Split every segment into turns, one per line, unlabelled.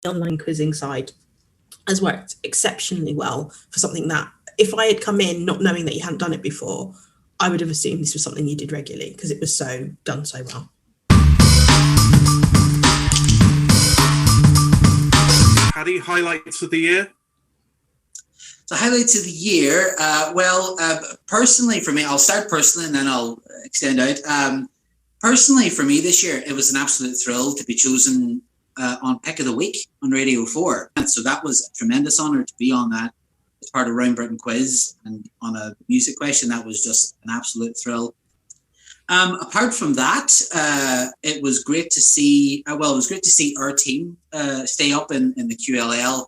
The online quizzing side has worked exceptionally well for something that, if I had come in not knowing that you hadn't done it before, I would have assumed this was something you did regularly because it was so done so well.
Paddy, highlights of the year?
So highlights of the year, personally for me, I'll start personally and then I'll extend out. Personally for me this year, it was an absolute thrill to be chosen on Pick of the Week on Radio 4. And so that was a tremendous honour to be on that as part of Round Britain Quiz, and on a music question. That was just an absolute thrill. Apart from that, it was great to see, our team stay up in the QLL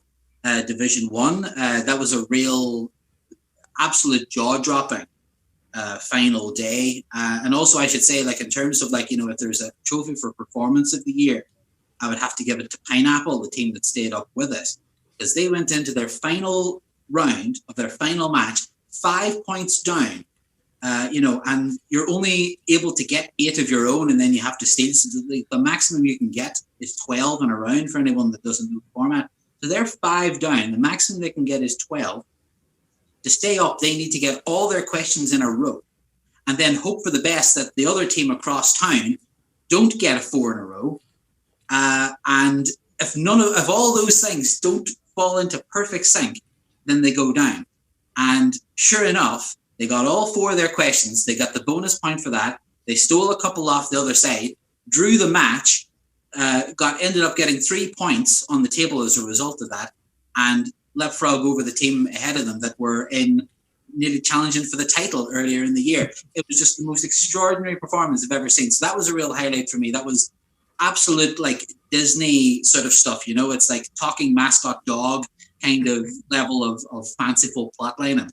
Division 1. That was a real absolute jaw-dropping final day. And also I should say, like, in terms of, like, you know, if there's a trophy for performance of the year, I would have to give it to Pineapple, the team that stayed up with it, because they went into their final round of their final match 5 points down, and you're only able to get 8 of your own, and then you have to steal. So the maximum you can get is 12 in a round for anyone that doesn't know the format. So they're 5 down. The maximum they can get is 12. To stay up, they need to get all their questions in a row and then hope for the best that the other team across town don't get a 4 in a row. And if all those things don't fall into perfect sync, then they go down. And sure enough, they got all 4 of their questions. They got the bonus point for that. They stole a couple off the other side, drew the match, ended up getting 3 points on the table as a result of that, and leapfrog over the team ahead of them that were in nearly challenging for the title earlier in the year. It was just the most extraordinary performance I've ever seen. So that was a real highlight for me. That was absolute, like, Disney sort of stuff, you know. It's like talking mascot dog kind of level of fanciful plotlining.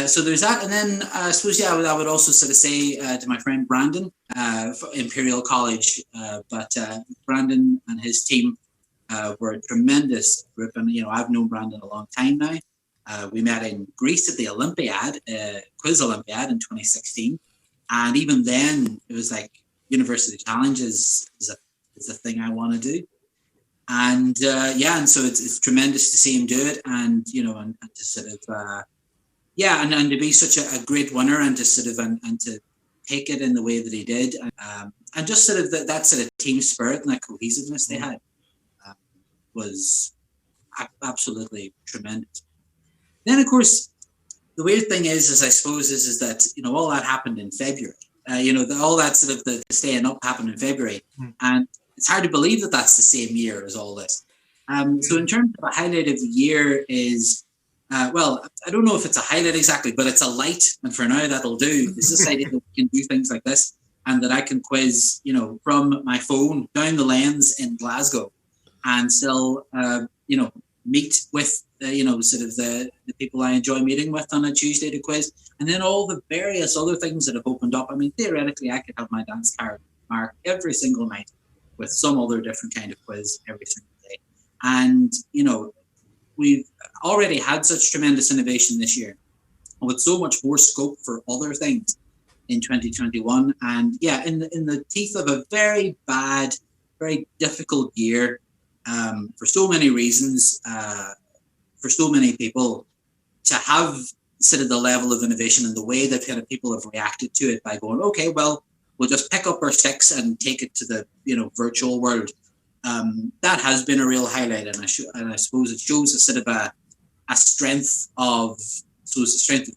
So there's that. And then I suppose, I would also sort of say to my friend Brandon, Imperial College, but Brandon and his team were a tremendous group. And, you know, I've known Brandon a long time now. We met in Greece at the Olympiad, Quiz Olympiad in 2016. And even then, it was like University Challenge is a thing I want to do. And and so it's tremendous to see him do it, and, you know, and to sort of and to be such a great winner, and to sort of and to take it in the way that he did, and just sort of that sort of team spirit and that cohesiveness they had was absolutely tremendous. Then, of course, the weird thing is that, you know, all that happened in February. All that sort of the staying up happened in February, and it's hard to believe that that's the same year as all this. So in terms of a highlight of the year is, I don't know if it's a highlight exactly, but it's a light, and for now that'll do. Is this idea that we can do things like this, and that I can quiz, you know, from my phone down the lanes in Glasgow, and still, meet with, sort of the people I enjoy meeting with on a Tuesday to quiz, and then all the various other things that have opened up. I mean, theoretically, I could have my dance card marked every single night with some other different kind of quiz every single day. And, you know, we've already had such tremendous innovation this year, with so much more scope for other things in 2021. And in the teeth of a very bad, very difficult year, for so many reasons, for so many people, to have sort of the level of innovation and the way that kind of people have reacted to it by going, okay, well, we'll just pick up our sticks and take it to the, you know, virtual world. That has been a real highlight, and I suppose it shows a sort of a strength of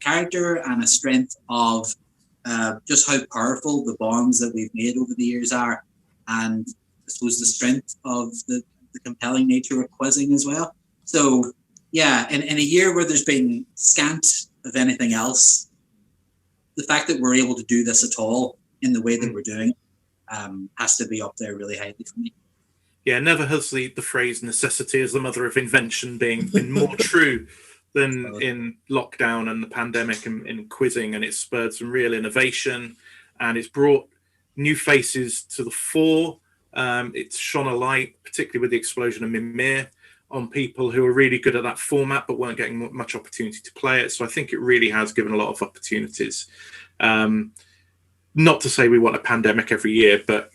character, and a strength of just how powerful the bonds that we've made over the years are, and I suppose the strength of the compelling nature of quizzing as well. So in a year where there's been scant of anything else, the fact that we're able to do this at all in the way that we're doing it has to be up there really highly for me.
Yeah, never has the phrase necessity is the mother of invention been more true than in lockdown and the pandemic and in quizzing, and it's spurred some real innovation, and it's brought new faces to the fore. It's shone a light, particularly with the explosion of Mimir, on people who are really good at that format but weren't getting much opportunity to play it. So I think it really has given a lot of opportunities. not to say we want a pandemic every year, but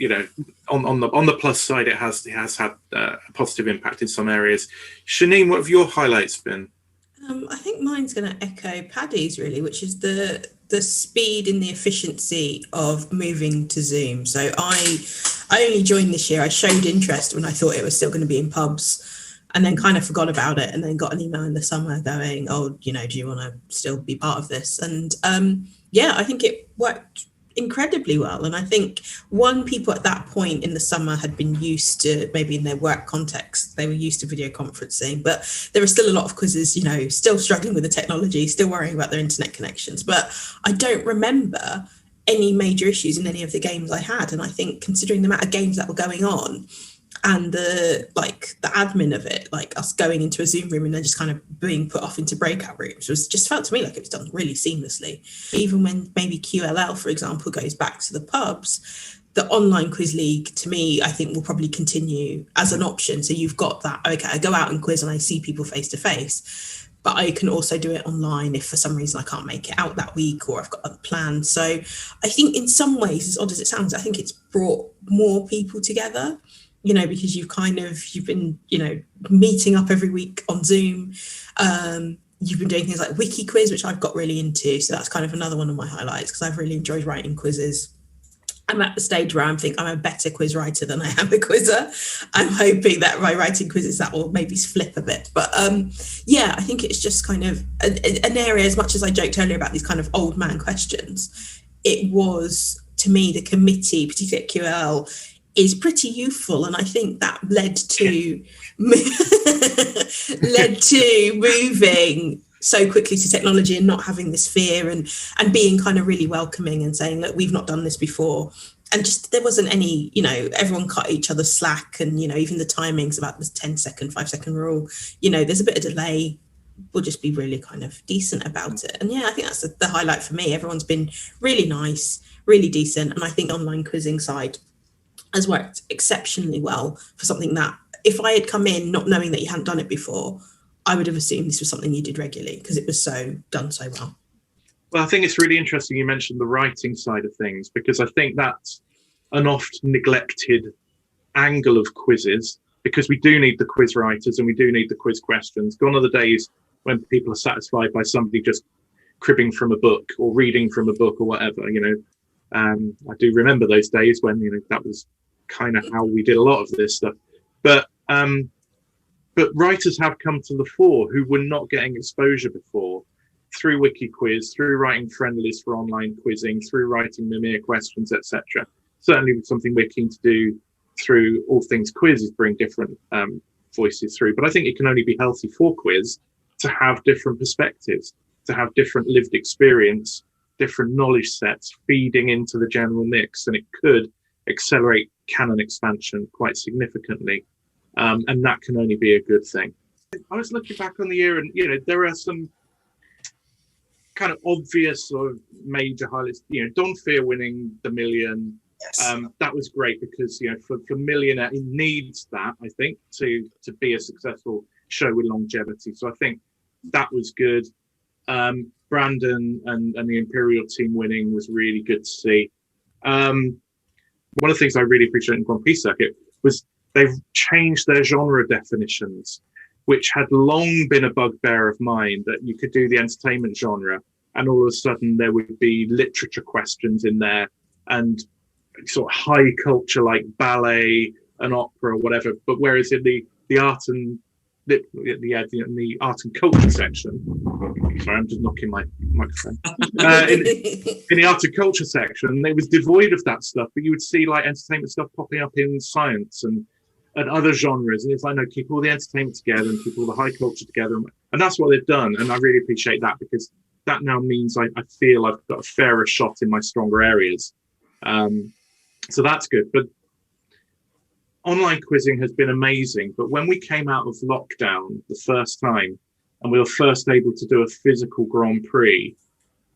on the plus side, it has had a positive impact in some areas. Shanine, what have your highlights been?
I think mine's going to echo Paddy's really, which is the speed and the efficiency of moving to Zoom. So I only joined this year. I showed interest when I thought it was still going to be in pubs, and then kind of forgot about it, and then got an email in the summer going, "Oh, do you want to still be part of this?" And I think it worked incredibly well. And I think people at that point in the summer had been used to, maybe in their work context, they were used to video conferencing, but there are still a lot of quizzes, still struggling with the technology, still worrying about their internet connections. But I don't remember any major issues in any of the games I had. And I think, considering the amount of games that were going on and the admin of it, like us going into a Zoom room and then just kind of being put off into breakout rooms, just felt to me like it was done really seamlessly. Even when maybe QLL, for example, goes back to the pubs, the online quiz league, to me, I think will probably continue as an option. So you've got that, okay, I go out and quiz and I see people face to face, but I can also do it online if for some reason I can't make it out that week or I've got other plans. So I think in some ways, as odd as it sounds, I think it's brought more people together, because you've been, meeting up every week on Zoom. You've been doing things like wiki quiz, which I've got really into. So that's kind of another one of my highlights, because I've really enjoyed writing quizzes. I'm at the stage where I'm a better quiz writer than I am a quizzer. I'm hoping that by writing quizzes that will maybe flip a bit. But I think it's just kind of an area, as much as I joked earlier about these kind of old man questions, it was, to me, the committee, particularly at QL, is pretty youthful, and I think that led to moving so quickly to technology and not having this fear, and being kind of really welcoming and saying, look, we've not done this before. And just, there wasn't any, everyone cut each other slack, and even the timings about the 10-second, 5-second rule, there's a bit of delay. We'll just be really kind of decent about it. And I think that's the highlight for me. Everyone's been really nice, really decent, and I think online quizzing side has worked exceptionally well for something that, if I had come in not knowing that you hadn't done it before, I would have assumed this was something you did regularly, because it was done so well.
Well, I think it's really interesting you mentioned the writing side of things, because I think that's an oft neglected angle of quizzes, because we do need the quiz writers and we do need the quiz questions. Gone are the days when people are satisfied by somebody just cribbing from a book or reading from a book or whatever. I do remember those days when that was kind of how we did a lot of this stuff. But writers have come to the fore who were not getting exposure before, through wiki quiz, through writing friendlies for online quizzing, through writing Mimir questions, etc. Certainly something we're keen to do through All Things Quiz, is bring different voices through. But I think it can only be healthy for quiz to have different perspectives, to have different lived experience, different knowledge sets feeding into the general mix, and it could accelerate canon expansion quite significantly, and that can only be a good thing. I was looking back on the year, and there are some kind of obvious or major highlights. Don Fear winning the Million, yes. That was great, because for Millionaire, it needs that, I think, to be a successful show with longevity. So I think that was good. Brandon and the Imperial team winning was really good to see. One of the things I really appreciate in Grand Prix Circuit was they've changed their genre definitions, which had long been a bugbear of mine, that you could do the entertainment genre and all of a sudden there would be literature questions in there and sort of high culture like ballet and opera or whatever. But whereas in the art and the art and culture section, sorry, I'm just knocking my microphone. In the art and culture section, it was devoid of that stuff, but you would see like entertainment stuff popping up in science and other genres, and it's like, no, keep all the entertainment together and keep all the high culture together, and that's what they've done, and I really appreciate that, because that now means I feel I've got a fairer shot in my stronger areas, so that's good. But online quizzing has been amazing, but when we came out of lockdown the first time and we were first able to do a physical Grand Prix,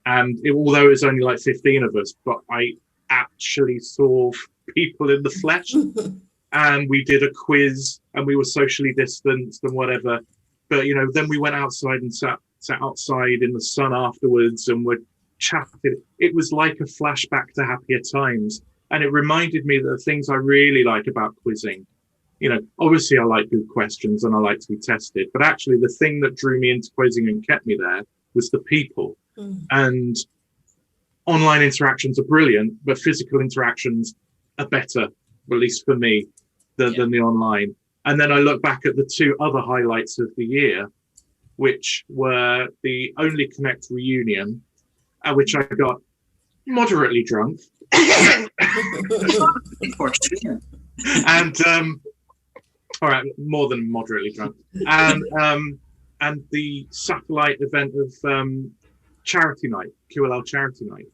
and although it was only like 15 of us, but I actually saw people in the flesh and we did a quiz and we were socially distanced and whatever, but then we went outside and sat outside in the sun afterwards, and we're chatted. It was like a flashback to happier times. And it reminded me that the things I really like about quizzing, obviously I like good questions and I like to be tested, but actually the thing that drew me into quizzing and kept me there was the people. And online interactions are brilliant, but physical interactions are better, at least for me, than the online. And then I look back at the two other highlights of the year, which were the Only Connect reunion, at which I got moderately drunk. And all right, more than moderately drunk. And the satellite event of Charity Night, QLL Charity Night,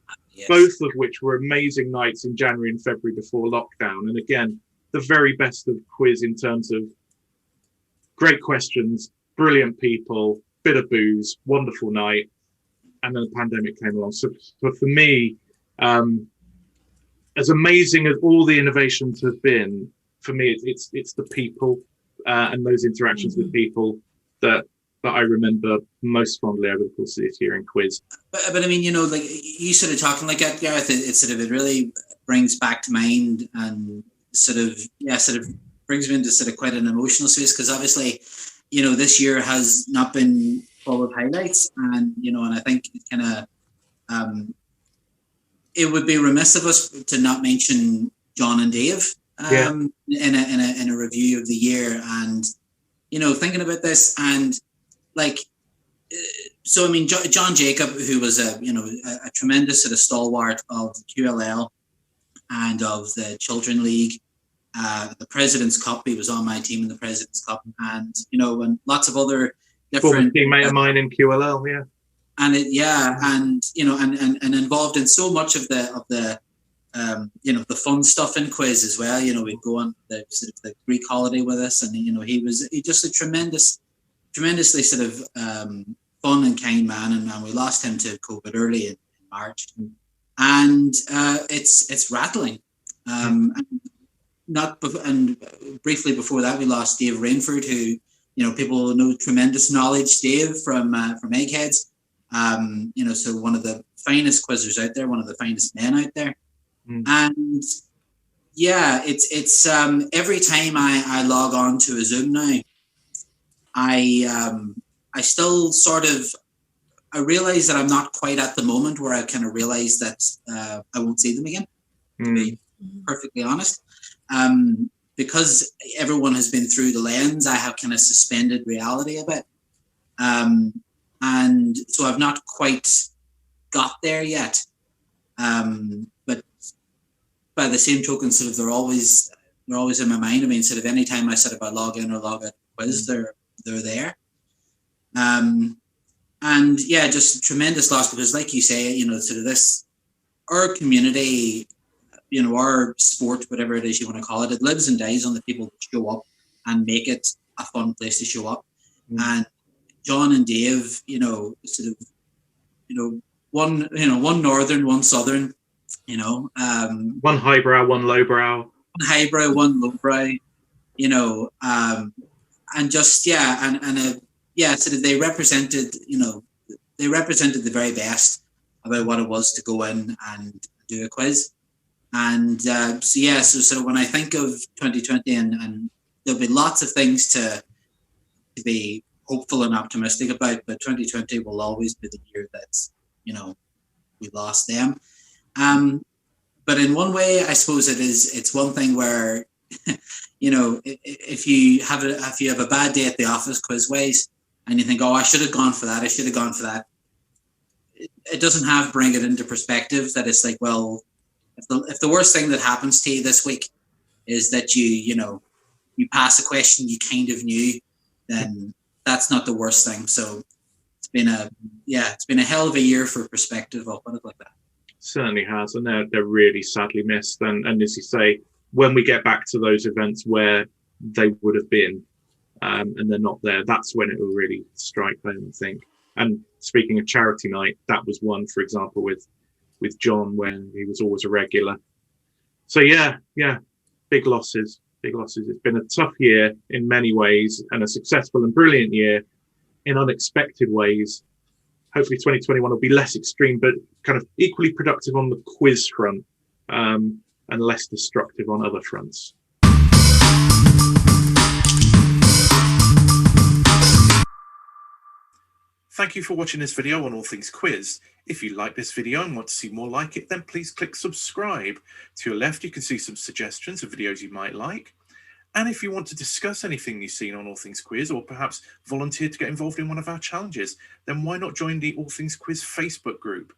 both of which were amazing nights in January and February before lockdown. And again, the very best of quiz in terms of great questions, brilliant people, bit of booze, wonderful night, and then the pandemic came along. So for me, as amazing as all the innovations have been, for me, it's the people and those interactions with people that I remember most fondly over the course of this year in quiz.
But I mean, like you sort of talking like that, Gareth, it really brings back to mind and sort of brings me into sort of quite an emotional space, because obviously, this year has not been full of highlights, and and I think it kind of it would be remiss of us to not mention John and Dave in a review of the year, and thinking about this, and like, so I mean, John Jacob, who was a tremendous sort of stalwart of QLL and of the Children League, the President's Cup. He was on my team in the President's Cup, and and lots of other different
teammate of mine in QLL,
and and involved in so much of the the fun stuff in quiz as well. We'd go on the sort of the Greek holiday with us, and he was just a tremendously sort of fun and kind man, and we lost him to COVID early in March, and it's rattling. And briefly before that, we lost Dave Rainford, who people know tremendous knowledge. Dave from Eggheads, so one of the finest quizzers out there, one of the finest men out there, and it's every time I log on to a Zoom now, I still sort of I realize that I'm not quite at the moment where I kind of realize that I won't see them again, to be perfectly honest. Because everyone has been through the lens, I have kind of suspended reality a bit. And so I've not quite got there yet. But by the same token, sort of they're always in my mind. I mean, sort of anytime I sort of I log in or log out quiz, they're there. And just a tremendous loss, because like you say, sort of this, our community, our sport, whatever it is you want to call it, it lives and dies on the people that show up and make it a fun place to show up. And John and Dave, sort of, one northern, one southern,
one highbrow, one lowbrow,
one highbrow, one lowbrow, and just sort of they represented the very best about what it was to go in and do a quiz. And so sort of when I think of 2020, and there'll be lots of things to be hopeful and optimistic about, but 2020 will always be the year that's we lost them. But in one way, I suppose it's one thing where if you have a bad day at the office quiz-wise, and you think, oh, I should have gone for that, it doesn't bring it into perspective that it's like, well, if the worst thing that happens to you this week is that you pass a question you kind of knew, then that's not the worst thing. So it's been a hell of a year for perspective. I'll put it like that.
Certainly has, and they're really sadly missed. And as you say, when we get back to those events where they would have been, and they're not there, that's when it will really strike home, I think. And speaking of charity night, that was one, for example, with John, when he was always a regular. So big losses. It's been a tough year in many ways, and a successful and brilliant year in unexpected ways. hopefully 2021 will be less extreme, but kind of equally productive on the quiz front, and less destructive on other fronts. Thank you for watching this video on all things quiz. If you like this video and want to see more like it, then please click subscribe. To your left, you can see some suggestions of videos you might like. And if you want to discuss anything you've seen on All Things Quiz, or perhaps volunteer to get involved in one of our challenges, then why not join the All Things Quiz Facebook group?